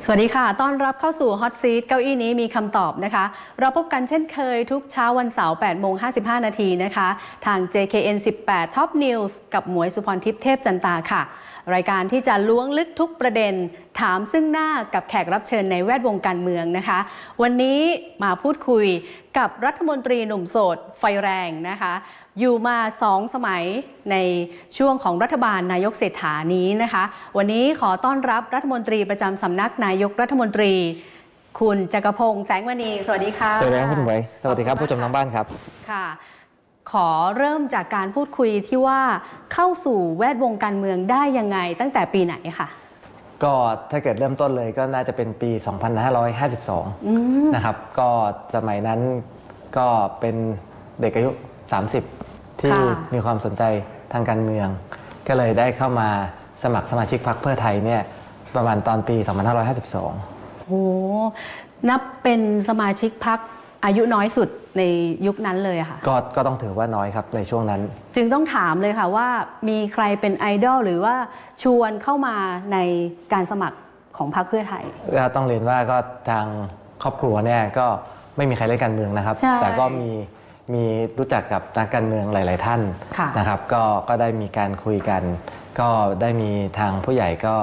สวัสดีค่ะต้อนรับเข้าสู่ Hot Seat เก้าอี้นี้มีคำตอบนะคะ เราพบกันเช่นเคยทุกเช้าวันเสาร์8:55 นาทีนะคะ ทาง JKN 18 Top News กับหมวยสุพรทิพย์เทพจันตาค่ะ รายการที่จะล้วงลึกทุกประเด็นถามซึ่งหน้ากับแขกรับเชิญในแวดวงการเมืองนะคะ วันนี้มาพูดคุยกับรัฐมนตรีหนุ่มโสดไฟแรงนะคะอยู่มา2 สมัยในช่วงของรัฐบาลนายกเศรษฐานี้นะคะวันนี้ขอต้อนรับรัฐมนตรีประจำสำนักนายกรัฐมนตรีคุณจักรพงษ์แสงมณีสวัสดีค่ะสวัสดีครับคุณหมวยสวัสดีครับผู้ชมทางบ้านครับค่ะขอเริ่มจากการพูดคุยที่ว่าเข้าสู่แวดวงการเมืองได้ยังไงตั้งแต่ปีไหนค่ะก็ถ้าเกิดเริ่มต้นเลยก็น่าจะเป็นปี 2552 นะครับก็สมัยนั้นก็เป็นเด็กอายุ 30 ที่มีความสนใจทางการเมือง ก็เลยได้เข้ามาสมัครสมาชิกพรรคเพื่อไทยเนี่ยประมาณตอนปี 2552 โอ้นับเป็นสมาชิกพรรคอายุน้อยสุดในยุคนั้นเลยค่ะก็ต้องถือว่าน้อยครับในช่วงนั้นจึงต้องถามเลยค่ะว่ามีใครเป็นไอดอลหรือว่าชวนเข้ามาในการสมัครของพรรคเพื่อไทยต้องเรียนว่าก็ทางครอบครัวเนี่ยก็ไม่มีใครเล่นการเมืองนะครับแต่ก็มีรู้จักกับนักการเมืองหลายๆท่านนะครับก็ได้มีการคุยกันก็ได้มีทางผู้ใหญ่ก็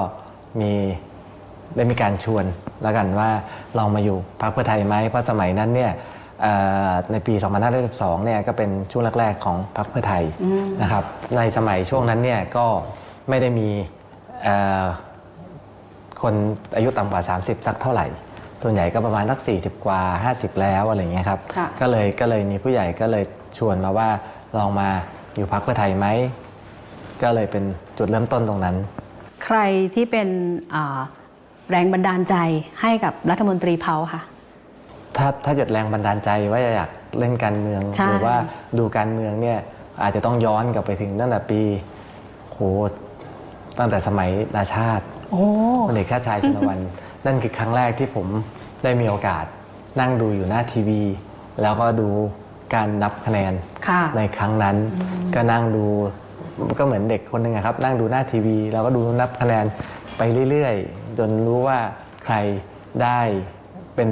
ได้มีการชวนแล้วกันว่าลองมาอยู่พรรคเพื่อไทยไหมเพราะสมัยนั้นเนี่ยในปี 2512 เนี่ยก็เป็นช่วงแรกๆของพรรคเพื่อไทยนะครับในสมัยช่วงนั้นเนี่ยก็ไม่ได้มีคนอายุต่ำกว่า 30 สักเท่าไหร่ส่วนใหญ่ก็ประมาณสัก40 กว่า 50 แล้วอะไรเงี้ยครับก็เลยมีผู้ใหญ่ก็เลยชวนมาว่าลองมาอยู่พรรคเพื่อไทยไหมก็เลยเป็นจุดเริ่มต้นตรงนั้นใครที่เป็นแรงบันดาลใจให้กับรัฐมนตรีเผาค่ะถ้าเกิดแรงบันดาลใจว่าอยากเล่นการเมืองหรือว่าดูการเมืองเนี่ยอาจจะต้องย้อนกลับไปถึงตั้งแต่ปีตั้งแต่สมัยนาชาติพลเอกชาติชายชุนวัน นั่นคือครั้งแรกที่ผมได้มีโอกาสนั่งดูอยู่หน้าทีวีแล้วก็ดูการนับคะแนนในครั้งนั้นก็นั่งดูก็เหมือนเด็กคนหนึ่งครับนั่งดูหน้าทีวีแล้วก็ดูนับคะแนนไปเรื่อยๆจนรู้ว่าใครได้เป็น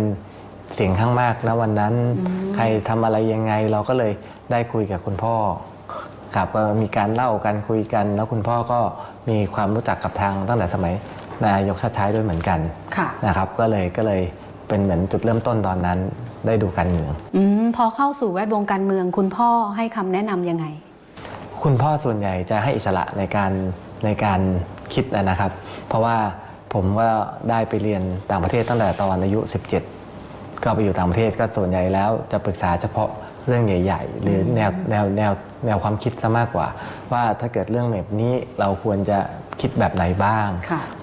เสียงข้างมากนะวันนั้นใครทำอะไรยังไงเราก็เลยได้คุยกับคุณพ่อครับก็มีการเล่ากันคุยกันแล้วคุณพ่อก็มีความรู้จักกับทางตั้งแต่สมัยนายกชาติชายด้วยเหมือนกันนะครับก็เลยเป็นเหมือนจุดเริ่มต้นตอนนั้นได้ดูการเมืองพอเข้าสู่แวดวงการเมืองคุณพ่อให้คำแนะนำยังไงคุณพ่อส่วนใหญ่จะให้อิสระในการคิดนะครับเพราะว่าผมก็ได้ไปเรียนต่างประเทศตั้งแต่ตอนอายุ17ก็ไปอยู่ต่างประเทศก็ส่วนใหญ่แล้วจะปรึกษาเฉพาะเรื่องใหญ่ๆหรือแนวความคิดซะมากกว่าว่าถ้าเกิดเรื่องแบบนี้เราควรจะคิดแบบไหนบ้าง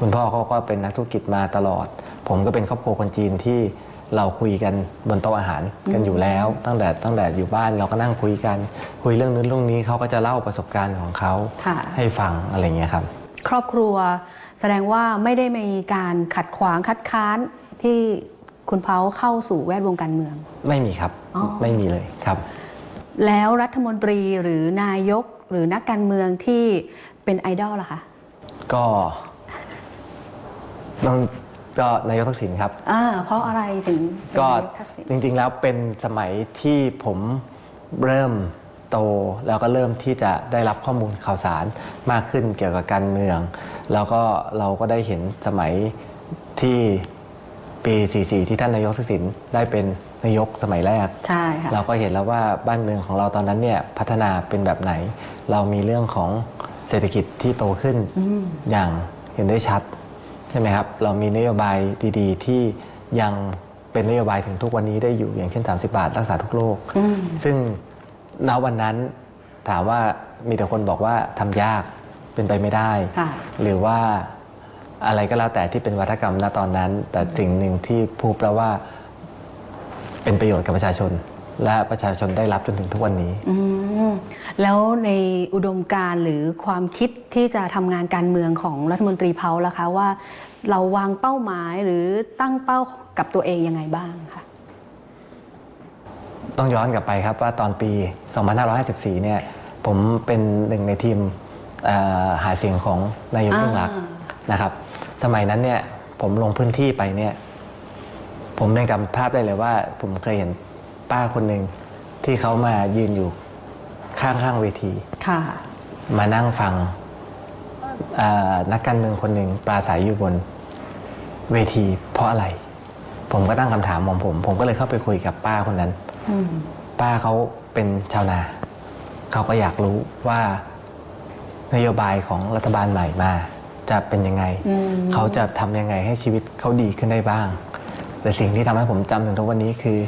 คุณพ่อเขาก็เป็นนักธุรกิจมาตลอดผมก็เป็นครอบครัวคนจีนที่เราคุยกันบนโต๊ะอาหารกันอยู่แล้วตั้งแต่อยู่บ้านเราก็นั่งคุยกันคุยเรื่องนู้นเรื่องนี้เขาก็จะเล่าประสบการณ์ของเขาให้ฟังอะไรเงี้ยครับครอบครัวแสดงว่าไม่ได้มีการขัดขวางคัดค้านที่คุณเผาเข้าสู่แวดวงการเมืองไม่มีครับไม่มีเลยครับแล้วรัฐมนตรีหรือนายกหรือนักการเมืองที่เป็นไอดอลล่ะคะก็นายกทักษิณครับเพราะอะไรถึงก็จริงๆแล้วเป็นสมัยที่ผมเริ่มโตแล้วก็เริ่มที่จะได้รับข้อมูลข่าวสารมากขึ้นเกี่ยวกับการเมืองแล้วก็เราก็ได้เห็นสมัยที่ปี44ที่ท่านนายกทักษิณได้เป็นนายกสมัยแรกใช่ค่ะเราก็เห็นแล้วว่าบ้านเมืองของเราตอนนั้นเนี่ยพัฒนาเป็นแบบไหนเรามีเรื่องของเศรษฐกิจที่โตขึ้นอย่างเห็นได้ชัดใช่ไหมครับเรามีนโยบายดีๆที่ยังเป็นนโยบายถึงทุกวันนี้ได้อยู่อย่างเช่น30 บาทรักษาทุกโรคซึ่งณวันนั้นถามว่ามีแต่คนบอกว่าทำยากเป็นไปไม่ได้หรือว่าอะไรก็แล้วแต่ที่เป็นวัฒกรรมณตอนนั้นแต่สิ่งหนึ่งที่พูดแปลว่าเป็นประโยชน์กับประชาชนและประชาชนได้รับจนถึงทุกวันนี้แล้วในอุดมการณ์หรือความคิดที่จะทำงานการเมืองของรัฐมนตรีเผาล่ะคะว่าเราวางเป้าหมายหรือตั้งเป้ากับตัวเองยังไงบ้างคะต้องย้อนกลับไปครับว่าตอนปี 2554 เนี่ยผมเป็นหนึ่งในทีมหาเสียงของนายกยิ่งลักษณ์นะครับสมัยนั้นเนี่ย ผมลงพื้นที่ไปเนี่ยผมยังจำภาพได้เลยว่าผมเคยเห็นป้าคนหนึ่งที่เขามายืนอยู่ข้างๆเวทีมานั่งฟังนักการเมืองคนหนึ่งปราศัยอยู่บนเวทีเพราะอะไรผมก็ตั้งคำถามของผมก็เลยเข้าไปคุยกับป้าคนนั้นป้าเขาเป็นชาวนาเขาก็อยากรู้ว่านโยบายของรัฐบาลใหม่มาจะเป็นยังไงเขาจะทำยังไงให้ชีวิตเขาดีขึ้นได้บ้างแต่สิ่งที่ทำให้ผมจำถึงทุกวันนี้คือ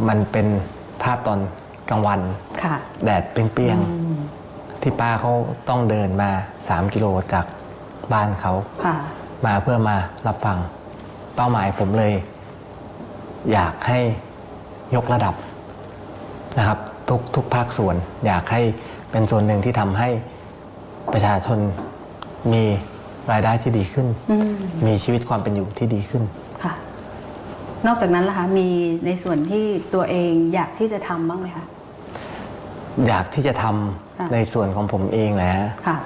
มันเป็นภาพตอนกลางวันแดดเปรี้ยงๆที่ป้าเขาต้องเดินมา3 กิโลจากบ้านเขามาเพื่อมารับฟังเป้าหมายผมเลยอยากให้ยกระดับนะครับทุกภาคส่วนอยากให้เป็นส่วนหนึ่งที่ทำให้ประชาชนมีรายได้ที่ดีขึ้นมีชีวิตความเป็นอยู่ที่ดีขึ้นค่ะนอกจากนั้นล่ะคะมีในส่วนที่ตัวเองอยากที่จะทำบ้างไหมคะอยากที่จะทำในส่วนของผมเองแหละค่ะ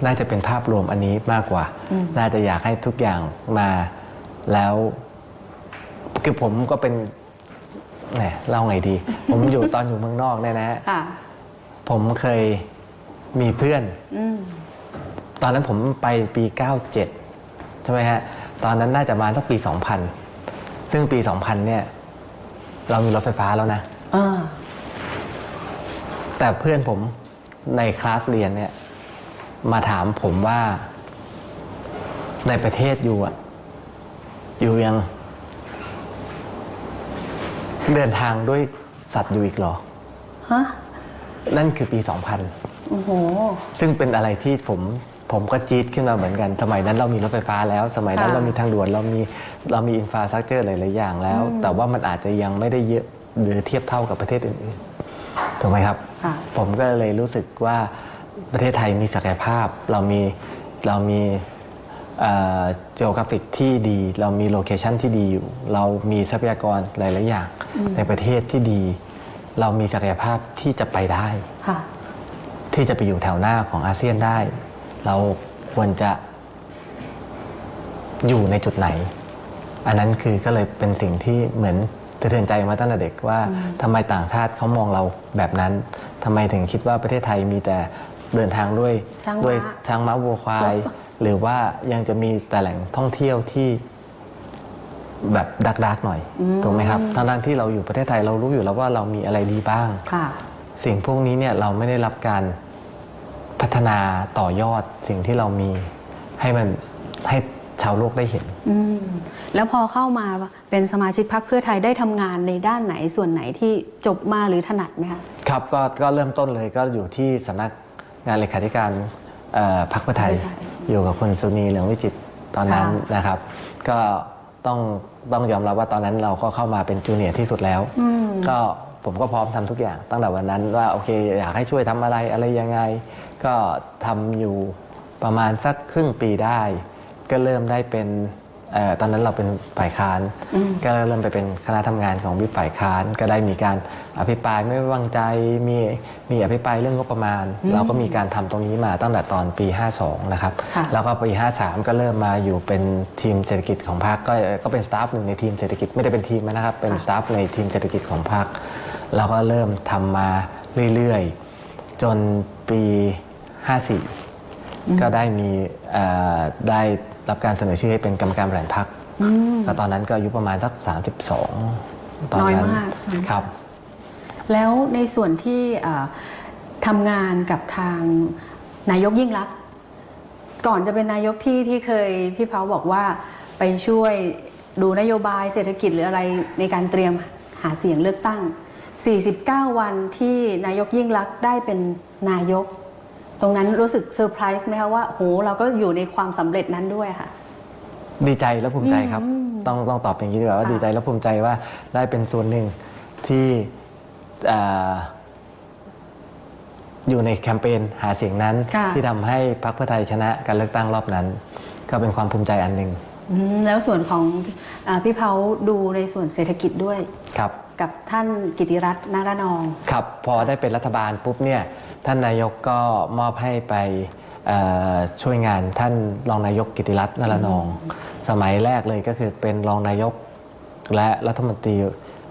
น่าจะเป็นภาพรวมอันนี้มากกว่าน่าจะอยากให้ทุกอย่างมาแล้วคือผมก็เป็นเล่าไงดี ผมอยู่ตอนอยู่เมืองนอกเนี่ยนะผมเคยมีเพื่อนตอนนั้นผมไปปี97ใช่ไหมฮะตอนนั้นน่าจะมาสักปี2000ซึ่งปี2000เนี่ยเรามีรถไฟฟ้าแล้วนะแต่เพื่อนผมในคลาสเรียนเนี่ยมาถามผมว่าในประเทศอยู่ยังเดินทางด้วยสัตว์อยู่อีกเหรอนั่นคือปี2000โอ้โหซึ่งเป็นอะไรที่ผมก็จี๊ดขึ้นมาเหมือนกันสมัยนั้นเรามีรถไฟฟ้าแล้วสมัยนั้นเรามีทางด่วนเรามีอินฟราสตรัคเจอร์หลายๆอย่างแล้วแต่ว่ามันอาจจะยังไม่ได้เยอะหรือเทียบเท่ากับประเทศอื่นๆถูกไหมครับผมก็เลยรู้สึกว่าประเทศไทยมีศักยภาพเรามีgeographic ที่ดีเรามีโลเคชันที่ดีอยู่เรามีทรัพยากรหลายๆอย่างในประเทศที่ดีเรามีศักยภาพที่จะไปได้ที่จะไปอยู่แถวหน้าของอาเซียนได้เราควรจะอยู่ในจุดไหนอันนั้นคือก็เลยเป็นสิ่งที่เหมือนสะเทือนใจมาตั้งแต่เด็กว่าทำไมต่างชาติเขามองเราแบบนั้นทำไมถึงคิดว่าประเทศไทยมีแต่เดินทางด้วยช้างม้าวัวควายหรือว่ายังจะมีแต่แหล่งท่องเที่ยวที่แบบดักๆหน่อยถูกไหมครับทั้งที่เราอยู่ประเทศไทยเรารู้อยู่แล้วว่าเรามีอะไรดีบ้างสิ่งพวกนี้เนี่ยเราไม่ได้รับการพัฒนาต่อยอดสิ่งที่เรามีให้ชาวโลกได้เห็นแล้วพอเข้ามาเป็นสมาชิกพรรคเพื่อไทยได้ทำงานในด้านไหนส่วนไหนที่จบมาหรือถนัดไหมคะครับก็เริ่มต้นเลยก็อยู่ที่สำนักงานเลขาธิการพรรคเพื่อไทยอยู่กับคุณสุนีเหลืองวิจิตรตอนนั้นนะครับก็ต้องยอมรับว่าตอนนั้นเราก็เข้ามาเป็นจูเนียร์ที่สุดแล้วก็ผมก็พร้อมทำทุกอย่างตั้งแต่วันนั้นว่าโอเคอยากให้ช่วยทำอะไรยังไงก็ทำอยู่ประมาณสักครึ่งปีได้ก็เริ่มได้เป็นตอนนั้นเราเป็นฝ่ายค้านก็เริ่มไปเป็นคณะทำงานของวิปฝ่ายค้านก็ได้มีการอภิปรายไม่ไว้วางใจมีอภิปรายเรื่องงบประมาณเราก็มีการทำตรงนี้มาตั้งแต่ตอนปี52นะครับแล้วก็ปี53ก็เริ่มมาอยู่เป็นทีมเศรษฐกิจของพรรคก็เป็นสตาฟหนึ่งในทีมเศรษฐกิจไม่ได้เป็นทีมนะครับเป็นสตาฟในทีมเศรษฐกิจของพรรคเราก็เริ่มทำมาเรื่อยๆจนปี54ก็ได้รับการเสนอชื่อให้เป็นกรรมการบริหารพรรคแล้วตอนนั้นก็อายุประมาณสัก32ตอนนั้นครับแล้วในส่วนที่ทำงานกับทางนายกยิ่งลักษณ์ก่อนจะเป็นนายกที่เคยพี่เผาบอกว่าไปช่วยดูนโยบายเศรษฐกิจหรืออะไรในการเตรียมหาเสียงเลือกตั้ง49วันที่นายกยิ่งลักษณ์ได้เป็นนายกตรงนั้นรู้สึกเซอร์ไพรส์ไหมคะว่าโหเราก็อยู่ในความสำเร็จนั้นด้วยค่ะดีใจและภูมิใจครับต้องตอบอย่างนี้ดีกว่าว่าดีใจและภูมิใจว่าได้เป็นส่วนหนึ่งที่อยู่ในแคมเปญหาเสียงนั้นที่ทำให้พรรคเพื่อไทยชนะการเลือกตั้งรอบนั้นก็เป็นความภูมิใจอันหนึ่งแล้วส่วนของพี่เผาดูในส่วนเศรษฐกิจด้วยครับกับท่านกิติรัตน์ นารนองครับพอได้เป็นรัฐบาลปุ๊บเนี่ยท่านนายกก็มอบให้ไป ช่วยงานท่านรองนายกกิติรัตน์นรนองสมัยแรกเลยก็คือเป็นรองนายกและรัฐมนตรี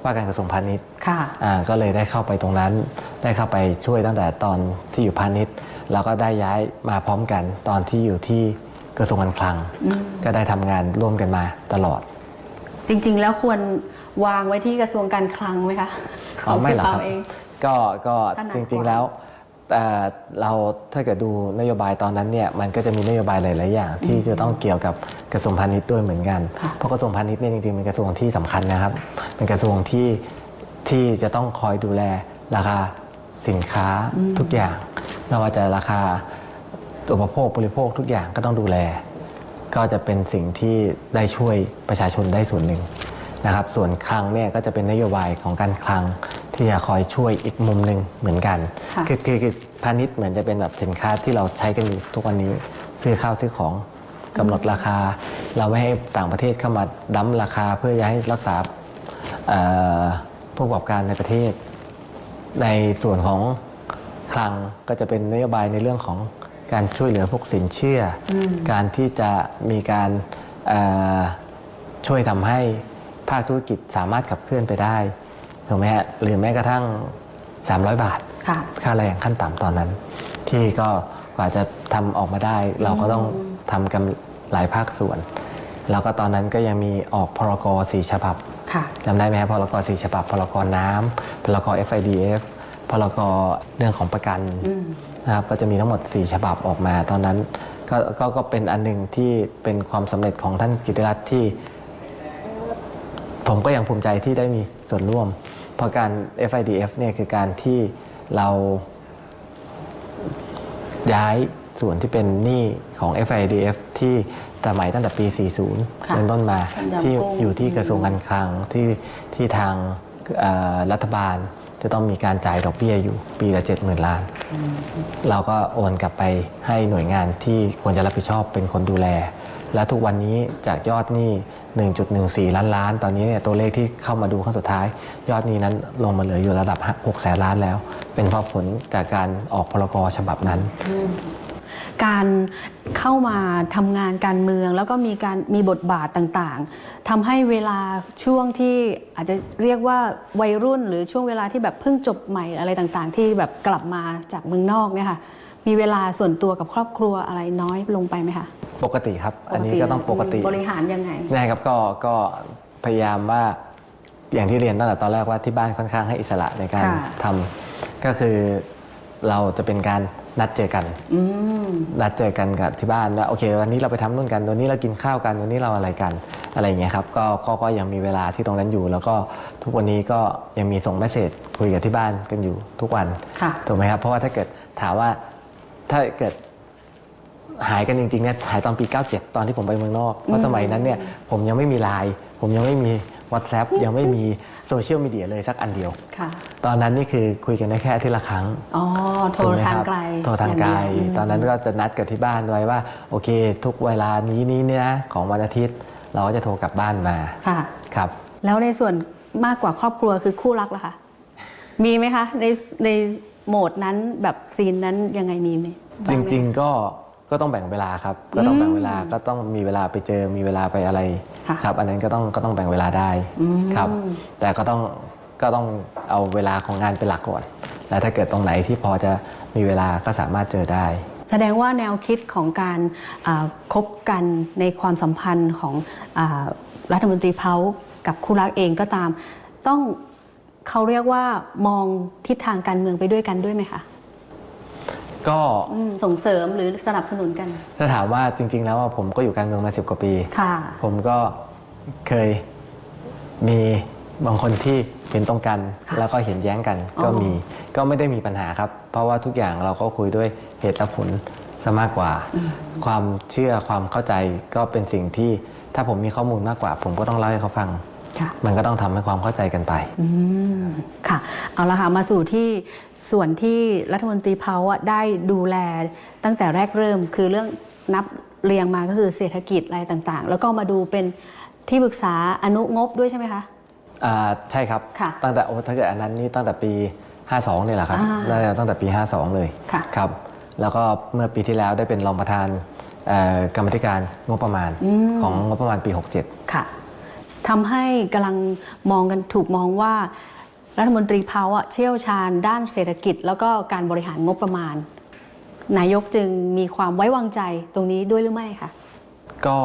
ว่าการกระทรวงพาณิชย์ก็เลยได้เข้าไปตรงนั้นได้เข้าไปช่วยตั้งแต่ตอนที่อยู่พาณิชย์แล้วก็ได้ย้ายมาพร้อมกันตอนที่อยู่ที่กระทรวงการคลังก็ได้ทำงานร่วมกันมาตลอดจริงๆแล้วควรวางไว้ที่กระทรวงการคลังไหมคะไม่หรอกครับก็จริงๆแล้วเราถ้าเกิดดูนโยบายตอนนั้นเนี่ยมันก็จะมีนโยบายหลายๆอย่างที่จะต้องเกี่ยวกับกระทรวงพาณิชย์ด้วยเหมือนกันเพราะกระทรวงพาณิชย์เนี่ยจริงๆเป็นกระทรวงที่สำคัญนะครับเป็นกระทรวงที่จะต้องคอยดูแลราคาสินค้าทุกอย่างไม่ว่าจะราคาอุปโภคบริโภคทุกอย่างก็ต้องดูแลก็จะเป็นสิ่งที่ได้ช่วยประชาชนได้ส่วนหนึ่งนะครับส่วนคลังเนี่ยก็จะเป็นนโยบายของการคลังที่จะคอยช่วยอีกมุมหนึ่งเหมือนกันคือพาณิชย์เหมือนจะเป็นแบบสินค้าที่เราใช้กันอยู่ทุกวันนี้ซื้อข้าวซื้อของกำหนดราคาเราไม่ให้ต่างประเทศเข้ามาดั้มราคาเพื่อจะให้รักษาผู้ประกอบการในประเทศในส่วนของคลังก็จะเป็นนโยบายในเรื่องของการช่วยเหลือพวกสินเชื่อการที่จะมีการช่วยทำให้ภาคธุรกิจสามารถขับเคลื่อนไปได้ถูกไหมฮะหรือแม้กระทั่ง300 บาทค่าแรงขั้นต่ำตอนนั้นที่ก็กว่าจะทำออกมาได้เราก็ต้องทำกันหลายภาคส่วนแล้วก็ตอนนั้นก็ยังมีออกพรก4 ฉบับจำได้ไหมครับพรก4 ฉบับพรกน้ำพรก FIDF พรกเรื่องของประกันนะครับก็จะมีทั้งหมด4 ฉบับออกมาตอนนั้นก็เป็นอันหนึ่งที่เป็นความสำเร็จของท่านกิติรัตน์ที่ผมก็ยังภูมิใจที่ได้มีส่วนร่วมเพราะการ FIDF เนี่ยคือการที่เราย้ายส่วนที่เป็นหนี้ของ FIDF ที่สมัยตั้งแต่ปี 40 เป็นต้นมาที่อยู่ที่กระทรวงการคลังที่ทางรัฐบาลจะต้องมีการจ่ายดอกเบี้ยอยู่ปีละ 70,000 ล้านเราก็โอนกลับไปให้หน่วยงานที่ควรจะรับผิดชอบเป็นคนดูแลและทุกวันนี้จากยอดหนี้ 1.14 ล้านตอนนี้เนี่ยตัวเลขที่เข้ามาดูครั้งสุดท้ายยอดหนี้นั้นลงมาเหลืออยู่ระดับ600,000 ล้านแล้วเป็นเพราะผลจากการออกพรกฉบับนั้นการเข้ามาทำงานการเมืองแล้วก็มีบทบาทต่างๆทำให้เวลาช่วงที่อาจจะเรียกว่าวัยรุ่นหรือช่วงเวลาที่แบบเพิ่งจบใหม่อะไรต่างๆที่แบบกลับมาจากเมืองนอกเนี่ยค่ะมีเวลาส่วนตัวกับครอบครัวอะไรน้อยลงไปไหมคะปกติครับอันนี้ก็ต้องปกติบริหารยังไงใช่ครับก็พยายามว่าอย่างที่เรียนตั้งแต่ตอนแรกว่าที่บ้านค่อนข้างให้อิสระในการทำก็คือเราจะเป็นการนัดเจอกันกับที่บ้านว่าโอเควันนี้เราไปทำนู่นกันวันนี้เรากินข้าวกันวันนี้เราอะไรกันอะไรอย่างเงี้ยครับก็ยังมีเวลาที่ตรงนั้นอยู่แล้วก็ทุกวันนี้ก็ยังมีส่งเมสเสจคุยกับที่บ้านกันอยู่ทุกวันถูกไหมครับเพราะว่าถ้าเกิดถามว่าถ้าเกิดหายกันจริงๆเนี่ยหายตอนปี 97 ตอนที่ผมไปเมืองนอกเพราะสมัยนั้นเนี่ยผมยังไม่มีไลน์ผมยังไม่มี WhatsApp ยังไม่มีโซเชียลมีเดียเลยสักอันเดียวตอนนั้นนี่คือคุยกันได้แค่อาทิตย์ละครั้งโทรทางไกลโทรทางไกลตอนนั้นก็จะนัดกับที่บ้านไว้ว่าโอเคทุกเวลานี้เนี่ยของวันอาทิตย์เราก็จะโทรกลับบ้านมาครับแล้วในส่วนมากกว่าครอบครัวคือคู่รักล่ะคะมีไหมคะในโหมดนั้นแบบซีนนั้นยังไงมีไหมจริงๆก็ต้องแบ่งเวลาครับก็ต้องแบ่งเวลาก็ต้องมีเวลาไปเจอมีเวลาไปอะไรครับอันนั้นก็ต้องแบ่งเวลาได้ครับแต่ก็ต้องเอาเวลาของงานเป็นหลักก่อนแล้วถ้าเกิดตรงไหนที่พอจะมีเวลาก็สามารถเจอได้แสดงว่าแนวคิดของการคบกันในความสัมพันธ์ของรัฐมนตรีเพ้ากับคู่รักเองก็ตามต้องเขาเรียกว่ามองทิศทางการเมืองไปด้วยกันด้วยไหมคะก็ส่งเสริมหรือสนับสนุนกันถ้าถามว่าจริงๆแล้วผมก็อยู่การเมืองมา10 กว่าปีผมก็เคยมีบางคนที่เห็นตรงกันแล้วก็เห็นแย้งกันก็ไม่ได้มีปัญหาครับเพราะว่าทุกอย่างเราก็คุยด้วยเหตุและผลซะมากกว่าความเชื่อความเข้าใจก็เป็นสิ่งที่ถ้าผมมีข้อมูลมากกว่าผมก็ต้องเล่าให้เขาฟังมันก็ต้องทำให้ความเข้าใจกันไปค่ะเอาละค่ะมาสู่ที่ส่วนที่รัฐมนตรีเพ้าได้ดูแลตั้งแต่แรกเริ่มคือเรื่องนับเรียงมาก็คือเศรษฐกิจอะไรต่างๆแล้วก็มาดูเป็นที่ปรึกษาอนุงบด้วยใช่ไหมคะใช่ครับตั้งแต่ถ้าเกิดอันนั้นนี่ตั้งแต่ปี 52เลยแหละครับน่าจะตั้งแต่ปี 52เลยครับ แล้วก็เมื่อปีที่แล้วได้เป็นรองประธานกรรมาธิการงบประมาณของงบประมาณปี 67 ค่ะทำให้กำลังถูกมองว่ารัฐมนตรีเผาเชี่ยวชาญด้านเศรษฐกิจแล้วก็การบริหารงบประมาณนายกจึงมีความไว้วางใจตรงนี้ด้วยหรือไม่คะก็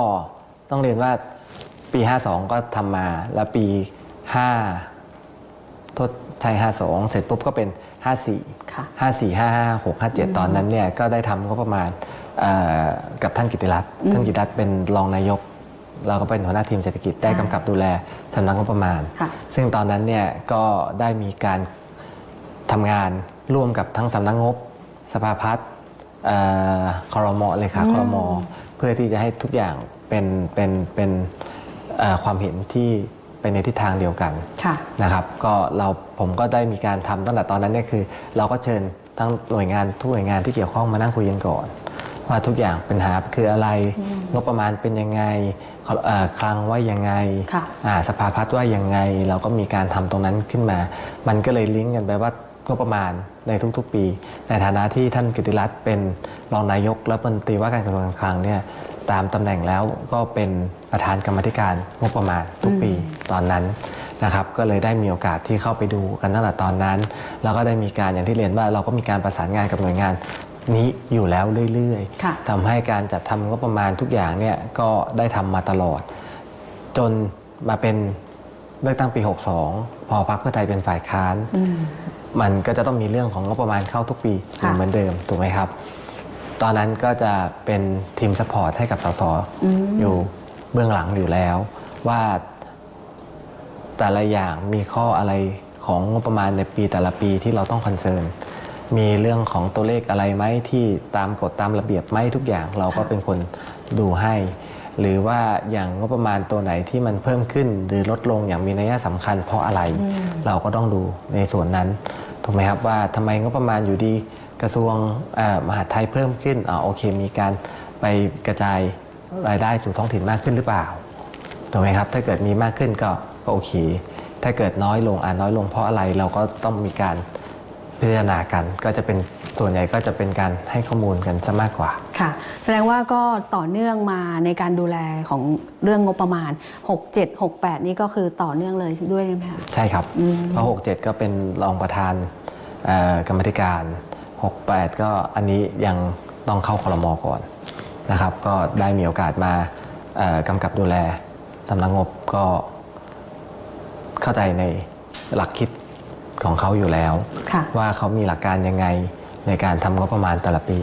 ต้องเรียนว่าปี 52 ก็ทำมาแล้วปี 5 ทดใช้52 เสร็จปุ๊บก็เป็น 54 ค่ะ 54 55 6 57 ตอนนั้นเนี่ยก็ได้ทำงบประมาณกับท่านกิติรัตน์ท่านกิติรัตน์เป็นรองนายกเราก็เป็นหัวหน้าทีมเศรษฐกิจได้กำกับดูแลสำนักงบประมาณซึ่งตอนนั้นเนี่ยก็ได้มีการทำงานร่วมกับทั้งสำนักงบสภาพัฒน์ครม.เลยค่ะครม.เพื่อที่จะให้ทุกอย่างเป็นความเห็นที่ไปในทิศทางเดียวกันนะครับก็ผมก็ได้มีการทำตั้งแต่ตอนนั้นเนี่ยคือเราก็เชิญทั้งหน่วยงานทุกหน่วยงานที่เกี่ยวข้องมานั่งคุยกันก่อนว่าทุกอย่างปัญหาคืออะไรงบประมาณเป็นยังไงคลังว่ายังไงสภาพัฒน์ว่ายังไงเราก็มีการทำตรงนั้นขึ้นมามันก็เลยลิงก์กันไปว่างบประมาณในทุกๆปีในฐานะที่ท่านกิติรัตน์เป็นรองนายกและรัฐมนตรีว่าการกระทรวงการคลังเนี่ยตามตำแหน่งแล้วก็เป็นประธานกรรมาธิการงบประมาณทุกปีตอนนั้นนะครับก็เลยได้มีโอกาสที่เข้าไปดูกันตั้งแต่ตอนนั้นแล้วก็ได้มีการอย่างที่เรียนว่าเราก็มีการประสานงานกับหน่วยงานนี้อยู่แล้วเรื่อยๆทำให้การจัดทำงบประมาณทุกอย่างเนี่ยก็ได้ทำมาตลอดจนมาเป็นเลือกตั้งปี 62 พอพรรคเพื่อไทยเป็นฝ่ายค้านมันก็จะต้องมีเรื่องของงบประมาณเข้าทุกปีเหมือนเดิมถูกไหมครับตอนนั้นก็จะเป็นทีมซัพพอร์ตให้กับสสอยู่เบื้องหลังอยู่แล้วว่าแต่ละอย่างมีข้ออะไรของงบประมาณในปีแต่ละปีที่เราต้องคอนเซิร์นมีเรื่องของตัวเลขอะไรไหมที่ตามกฎตามระเบียบไหมทุกอย่างเราก็เป็นคนดูให้หรือว่าอย่างงบประมาณตัวไหนที่มันเพิ่มขึ้นหรือลดลงอย่างมีนัยสำคัญเพราะอะไรเราก็ต้องดูในส่วนนั้นถูกไหมครับว่าทำไมงบประมาณอยู่ดีกระทรวงมหาดไทยเพิ่มขึ้นโอเคมีการไปกระจายรายได้สู่ท้องถิ่นมากขึ้นหรือเปล่าถูกไหมครับถ้าเกิดมีมากขึ้นก็โอเคถ้าเกิดน้อยลงน้อยลงเพราะอะไรเราก็ต้องมีการพิจารณากันก็จะเป็นส่วนใหญ่ก็จะเป็นการให้ข้อมูลกันซะมากกว่าค่ะแสดงว่าก็ต่อเนื่องมาในการดูแลของเรื่องงบประมาณ67 68นี่ก็คือต่อเนื่องเลยด้วยใช่ไหมคะใช่ครับเพราะ67ก็เป็นรองประธานกรรมาธิการ68ก็อันนี้ยังต้องเข้าครม.ก่อนนะครับก็ได้มีโอกาสมากำกับดูแลสำนักงบก็เข้าใจในหลักคิดของเขาอยู่แล้วว่าเขามีหลักการยังไงในการทำงบประมาณแต่ละปี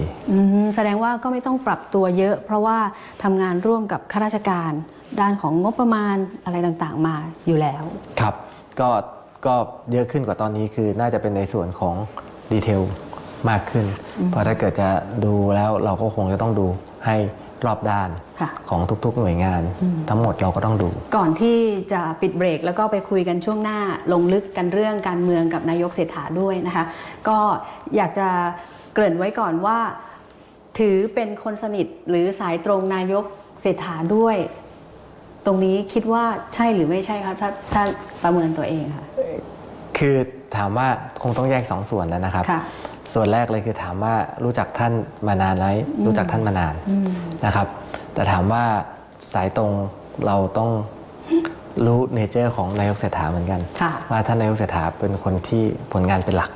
แสดงว่าก็ไม่ต้องปรับตัวเยอะเพราะว่าทำงานร่วมกับข้าราชการด้านของงบประมาณอะไรต่างๆมาอยู่แล้วครับก็เยอะขึ้นกว่าตอนนี้คือน่าจะเป็นในส่วนของดีเทลมากขึ้นเพราะถ้าเกิดจะดูแล้วเราก็คงจะต้องดูให้รอบด้านของทุกๆหน่วยงานทั้งหมดเราก็ต้องดูก่อนที่จะปิดเบรกแล้วก็ไปคุยกันช่วงหน้าลงลึกกันเรื่องการเมืองกับนายกเศรษฐาด้วยนะคะก็อยากจะเกริ่นไว้ก่อนว่าถือเป็นคนสนิทหรือสายตรงนายกเศรษฐาด้วยตรงนี้คิดว่าใช่หรือไม่ใช่คะถ้าประเมินตัวเองค่ะคือถามว่าคงต้องแยกสองส่วนแล้วนะครับส่วนแรกเลยคือถามว่ารู้จักท่านมานานไหมรู้จักท่านมานานนะครับแต่ถามว่าสายตรงเราต้องรู้เนเจอร์ของนายกเศรษฐาเหมือนกันว่าท่านนายกเศรษฐาเป็นคนที่ผลงานเป็นหลัก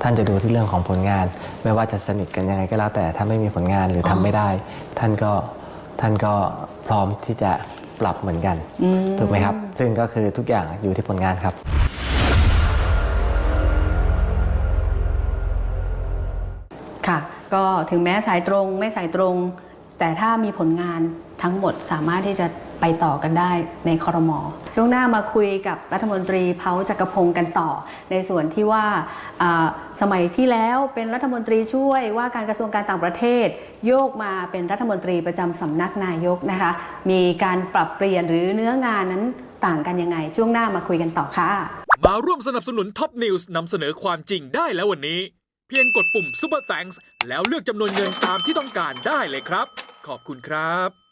ท่านจะดูที่เรื่องของผลงานไม่ว่าจะสนิทกันยังไงก็แล้วแต่ถ้าไม่มีผลงานหรือทำไม่ได้ท่านก็พร้อมที่จะปรับเหมือนกันถูกไหมครับซึ่งก็คือทุกอย่างอยู่ที่ผลงานครับค่ะก็ถึงแม้สายตรงไม่สายตรงแต่ถ้ามีผลงานทั้งหมดสามารถที่จะไปต่อกันได้ในครม.ช่วงหน้ามาคุยกับรัฐมนตรีเผาจักรพงศ์กันต่อในส่วนที่ว่าสมัยที่แล้วเป็นรัฐมนตรีช่วยว่าการกระทรวงการต่างประเทศโยกมาเป็นรัฐมนตรีประจำสำนักนายกนะคะมีการปรับเปลี่ยนหรือเนื้องานนั้นต่างกันยังไงช่วงหน้ามาคุยกันต่อค่ะมาร่วมสนับสนุนท็อปนิวส์นำเสนอความจริงได้แล้ววันนี้เพียงกดปุ่ม Super Thanks แล้วเลือกจำนวนเงินตามที่ต้องการได้เลยครับขอบคุณครับ